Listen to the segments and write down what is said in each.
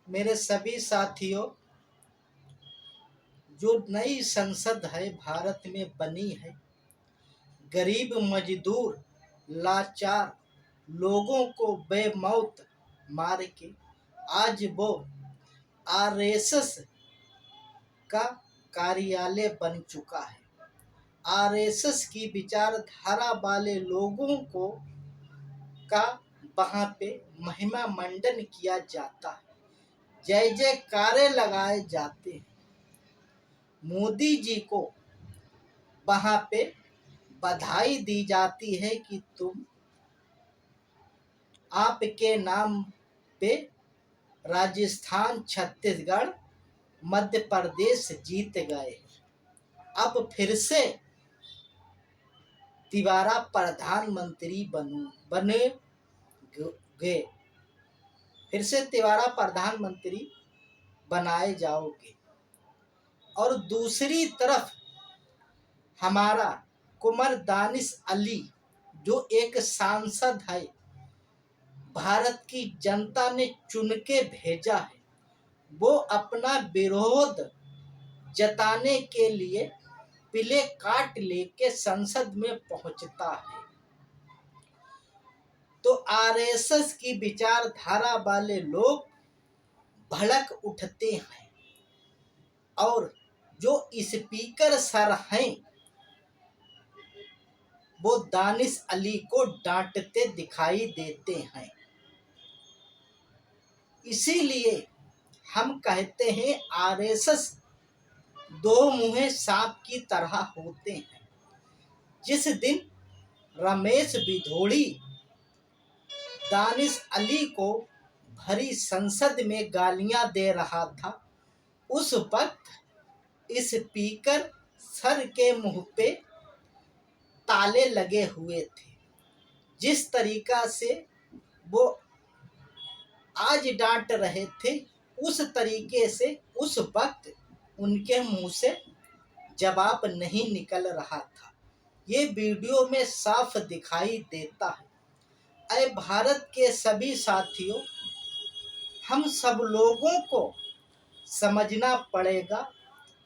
मेरे सभी साथियों, जो नई संसद है भारत में बनी है, गरीब मजदूर लाचार लोगों को बेमौत मार के आज वो आरएसएस का कार्यालय बन चुका है। आरएसएस की विचारधारा वाले लोगों को का वहाँ पे महिमा मंडन किया जाता है, जय जयकारे लगाए जाते हैं। मोदी जी को वहाँ पे बधाई दी जाती है कि तुम आपके नाम पे राजस्थान, छत्तीसगढ़, मध्य प्रदेश जीत गए। अब फिर से तिवारा प्रधानमंत्री बने गए, फिर से तिवारा प्रधानमंत्री बनाए जाओगे। और दूसरी तरफ हमारा कुंवर दानिश अली, जो एक सांसद है, भारत की जनता ने चुन के भेजा है, वो अपना विरोध जताने के लिए प्ले कार्ड लेके संसद में पहुंचता है। तो आरएसएस की विचारधारा वाले लोग भड़क उठते हैं और जो स्पीकर सर हैं वो दानिश अली को डांटते दिखाई देते हैं। इसीलिए हम कहते हैं आरएसएस दो मुँहे सांप की तरह होते हैं। जिस दिन रमेश बिधोड़ी दानिश अली को भरी संसद में गालियां दे रहा था, उस वक्त स्पीकर सर के मुंह पे ताले लगे हुए थे। जिस तरीका से वो आज डांट रहे थे, उस तरीके से उस वक्त उनके मुंह से जवाब नहीं निकल रहा था। ये वीडियो में साफ दिखाई देता है। अरे भारत के सभी साथियों, हम सब लोगों को समझना पड़ेगा,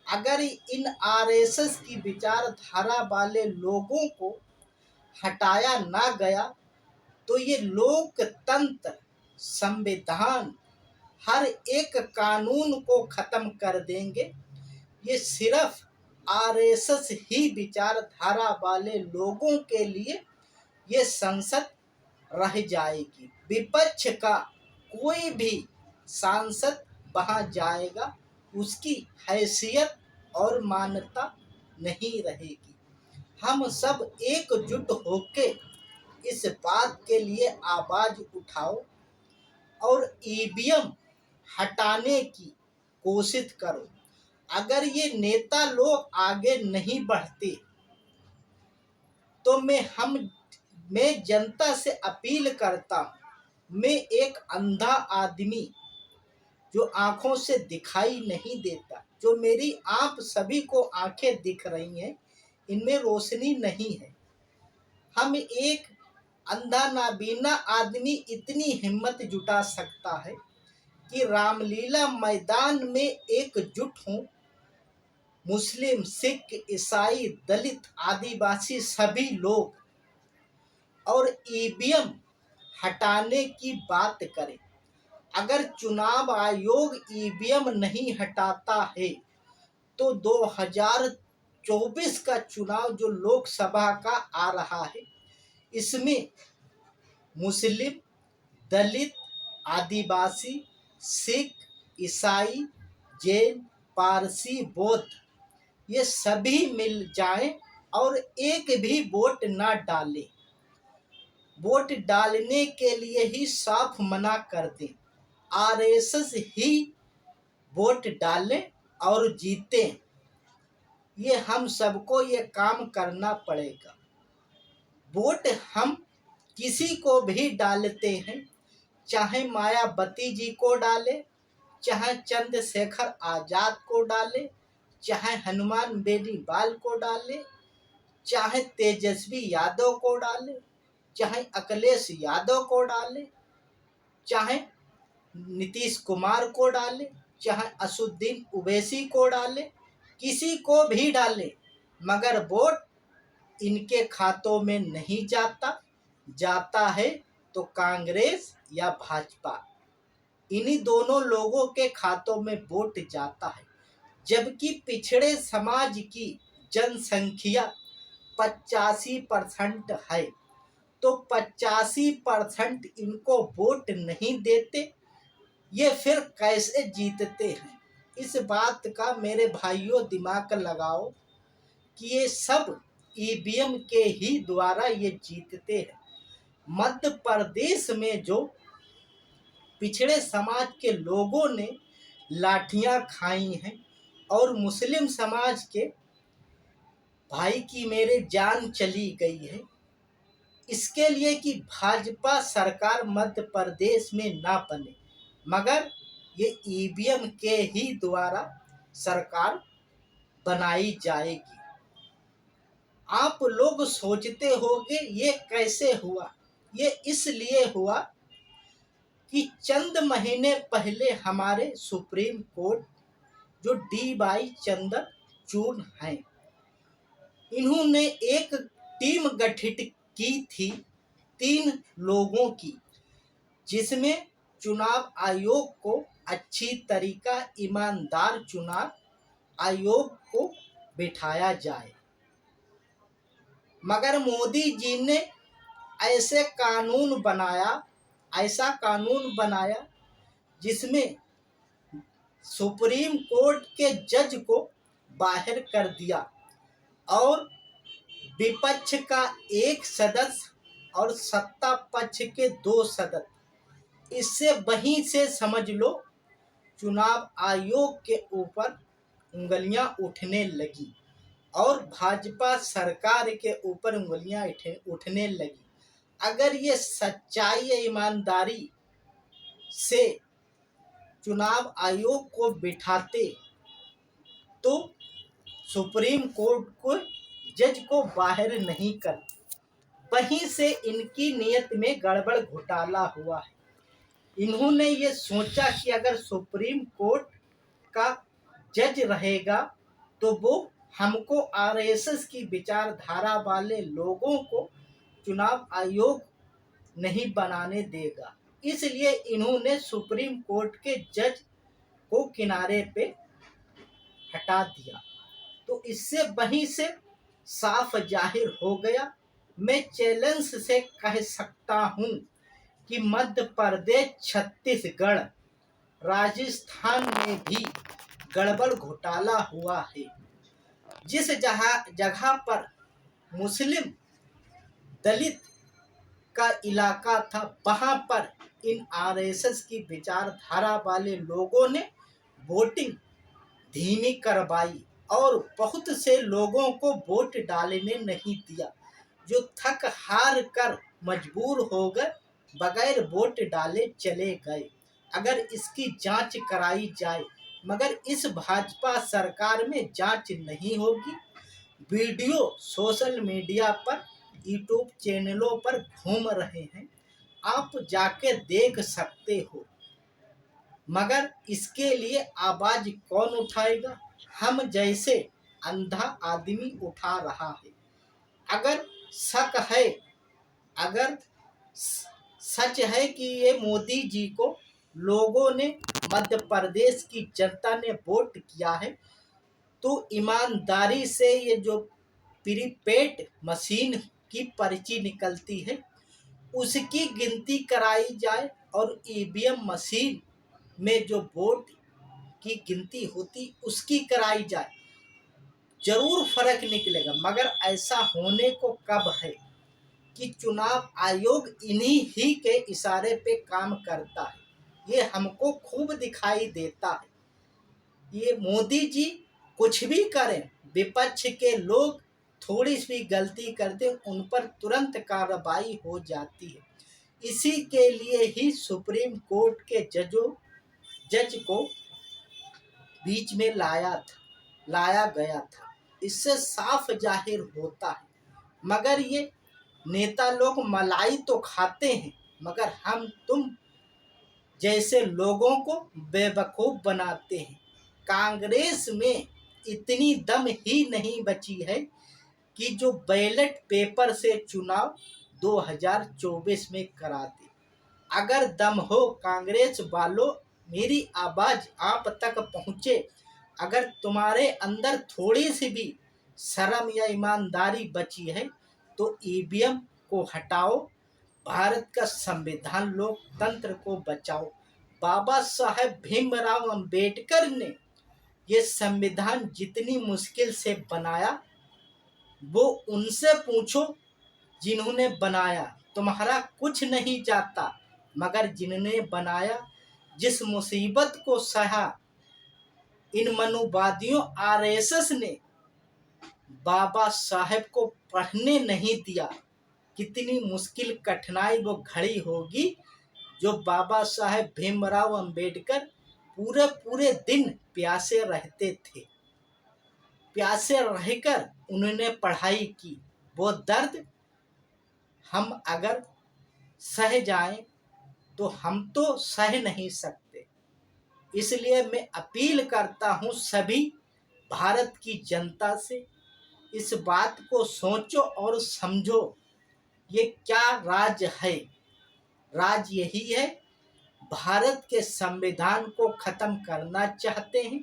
अगर इन आरएसएस की विचारधारा वाले लोगों को हटाया ना गया तो ये लोकतंत्र, संविधान, हर एक कानून को खत्म कर देंगे। ये सिर्फ आरएसएस ही विचारधारा वाले लोगों के लिए ये संसद रह जाएगी। विपक्ष का कोई भी सांसद वहां जाएगा, उसकी हैसियत और मान्यता नहीं रहेगी। हम सब एकजुट होके इस बात के लिए आवाज उठाओ और ईवीएम हटाने की कोशिश करो। अगर ये नेता लोग आगे नहीं बढ़ते तो मैं जनता से अपील करता हूँ। मैं एक अंधा आदमी जो आंखों से दिखाई नहीं देता, जो मेरी आप सभी को आंखें दिख रही हैं, इनमें रोशनी नहीं है। हम एक अंधा नाबीना आदमी इतनी हिम्मत जुटा सकता है कि रामलीला मैदान में एकजुट हों, मुस्लिम, सिख, ईसाई, दलित, आदिवासी सभी लोग, और ईवीएम हटाने की बात करें। अगर चुनाव आयोग ईवीएम नहीं हटाता है तो 2024 का चुनाव जो लोकसभा का आ रहा है, इसमें मुस्लिम, दलित, आदिवासी, सिख, ईसाई, जैन, पारसी, बौद्ध, ये सभी मिल जाएं और एक भी वोट ना डालें। वोट डालने के लिए ही साफ मना कर दें। आरएसएस ही वोट डालें और जीतें। ये हम सबको ये काम करना पड़ेगा। वोट हम किसी को भी डालते हैं, चाहे मायावती जी को डाले, चाहे चंद्रशेखर आजाद को डाले, चाहे हनुमान बेनीवाल को डाले, चाहे तेजस्वी यादव को डाले, चाहे अखिलेश यादव को डाले, चाहे नीतीश कुमार को डाले, चाहे असुद्दीन ओवैसी को डाले, किसी को भी डाले, मगर वोट इनके खातों में नहीं जाता। जाता है तो कांग्रेस या भाजपा, इन्हीं दोनों लोगों के खातों में वोट जाता है। जबकि पिछड़े समाज की जनसंख्या 85% है, तो 85% इनको वोट नहीं देते, ये फिर कैसे जीतते हैं? इस बात का मेरे भाइयों दिमाग लगाओ कि ये सब ईवीएम के ही द्वारा ये जीतते हैं। मध्य प्रदेश में जो पिछड़े समाज के लोगों ने लाठियां खाई हैं और मुस्लिम समाज के भाई की मेरे जान चली गई है, इसके लिए कि भाजपा सरकार मध्य प्रदेश में ना बने, मगर ये ईवीएम के ही द्वारा सरकार बनाई जाएगी। आप लोग सोचते होंगे ये कैसे हुआ? ये इसलिए हुआ कि चंद महीने पहले हमारे सुप्रीम कोर्ट जो डी वाई चंद्रचूड़ हैं, इन्होंने एक टीम गठित की थी 3 लोगों की, जिसमें चुनाव आयोग को अच्छी तरीका ईमानदार चुनाव आयोग को बिठाया जाए। मगर मोदी जी ने ऐसा कानून बनाया जिसमें सुप्रीम कोर्ट के जज को बाहर कर दिया और विपक्ष का 1 सदस्य और सत्ता पक्ष के 2 सदस्य, इससे वहीं से समझ लो चुनाव आयोग के ऊपर उंगलियां उठने लगी और भाजपा सरकार के ऊपर उंगलियां उठने लगी। अगर ये सच्चाई ईमानदारी से चुनाव आयोग को बिठाते तो सुप्रीम कोर्ट को जज को बाहर नहीं कर, वहीं से इनकी नीयत में गड़बड़ घोटाला हुआ है। इन्होंने ये सोचा कि अगर सुप्रीम कोर्ट का जज रहेगा तो वो हमको आरएसएस की विचारधारा वाले लोगों को चुनाव आयोग नहीं बनाने देगा, इसलिए इन्होंने सुप्रीम कोर्ट के जज को किनारे पे हटा दिया। तो इससे वहीं से साफ जाहिर हो गया। मैं चैलेंज से कह सकता हूं कि मध्य प्रदेश, छत्तीसगढ़, राजस्थान में भी गड़बड़ घोटाला हुआ है। जिस जगह पर मुस्लिम दलित का इलाका था, वहां पर इन आरएसएस की विचारधारा वाले लोगों ने वोटिंग धीमी करवाई और बहुत से लोगों को वोट डालने नहीं दिया, जो थक हार कर मजबूर हो गए, बगैर वोट डाले चले गए। अगर इसकी जांच कराई जाए, मगर इस भाजपा सरकार में जांच नहीं होगी। वीडियो सोशल मीडिया पर, यूट्यूब चैनलों पर घूम रहे हैं, आप जाके देख सकते हो, मगर इसके लिए आवाज कौन उठाएगा? हम जैसे अंधा आदमी उठा रहा है। अगर शक है, अगर सच है कि ये मोदी जी को लोगों ने, मध्य प्रदेश की जनता ने वोट किया है, तो ईमानदारी से ये जो प्रीपेड मशीन की पर्ची निकलती है उसकी गिनती कराई जाए और ईवीएम मशीन में जो वोट की गिनती होती उसकी कराई जाए, जरूर फर्क निकलेगा। मगर ऐसा होने को कब है कि चुनाव आयोग इन्हीं ही के इशारे पे काम करता है, ये हमको खूब दिखाई देता है। ये मोदी जी कुछ भी करें, विपक्ष के लोग थोड़ी सी गलती करते उन पर तुरंत कार्रवाई हो जाती है। इसी के लिए ही सुप्रीम कोर्ट के जज को बीच में लाया गया था। इससे साफ जाहिर होता है। मगर ये नेता लोग मलाई तो खाते हैं, मगर हम तुम जैसे लोगों को बेवकूफ़ बनाते हैं। कांग्रेस में इतनी दम ही नहीं बची है कि जो बैलेट पेपर से चुनाव 2024 में करा दे। अगर दम हो कांग्रेस वालों, मेरी आवाज़ आप तक पहुँचे। अगर तुम्हारे अंदर थोड़ी सी भी शर्म या ईमानदारी बची है तो ईवीएम को हटाओ, भारत का संविधान लोकतंत्र को बचाओ। बाबा साहेब भीमराव अंबेडकर ने ये संविधान जितनी मुश्किल से बनाया, वो उनसे पूछो जिन्होंने बनाया। तुम्हारा कुछ नहीं जाता, मगर जिन्होंने बनाया, जिस मुसीबत को सहा, इन मनुवादियों आरएसएस ने बाबा साहेब को पढ़ने नहीं दिया। कितनी मुश्किल कठिनाई वो घड़ी होगी जो बाबा साहेब भीमराव अंबेडकर पूरे पूरे दिन प्यासे रहते थे। प्यासे रहकर उन्होंने पढ़ाई की। वो दर्द हम अगर सह जाएं तो हम तो सह नहीं सकते। इसलिए मैं अपील करता हूं सभी भारत की जनता से, इस बात को सोचो और समझो, ये क्या राज है। राज यही है, भारत के संविधान को खत्म करना चाहते हैं।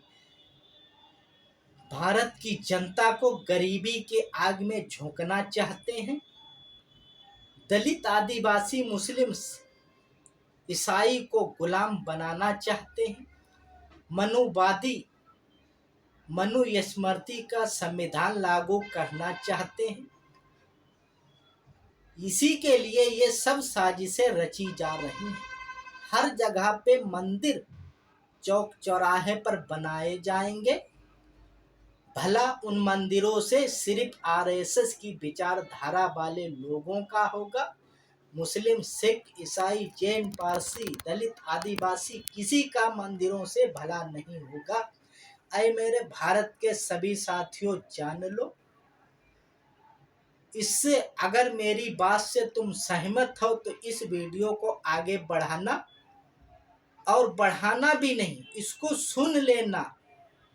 भारत की जनता को गरीबी के आग में झोंकना चाहते हैं। दलित, आदिवासी, मुस्लिम, ईसाई को गुलाम बनाना चाहते हैं। मनुवादी मनुस्मृति का संविधान लागू करना चाहते हैं। इसी के लिए ये सब साजिशें रची जा रही हैं। हर जगह पे मंदिर चौक चौराहे पर बनाए जाएंगे। भला उन मंदिरों से सिर्फ आरएसएस की विचारधारा वाले लोगों का होगा। मुस्लिम, सिख, ईसाई, जैन, पारसी, दलित, आदिवासी किसी का मंदिरों से भला नहीं होगा। ऐ मेरे भारत के सभी साथियों, जान लो। इससे अगर मेरी बात से तुम सहमत हो तो इस वीडियो को आगे बढ़ाना, और बढ़ाना भी नहीं, इसको सुन लेना,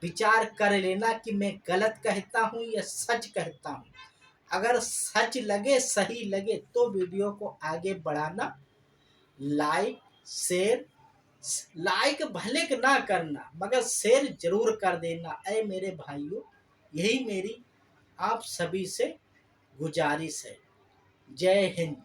विचार कर लेना कि मैं गलत कहता हूँ या सच कहता हूँ। अगर सच लगे, सही लगे तो वीडियो को आगे बढ़ाना। लाइक शेयर, लाइक भले ना करना मगर शेयर जरूर कर देना। ऐ मेरे भाइयों, यही मेरी आप सभी से गुजारिश है। जय हिंद।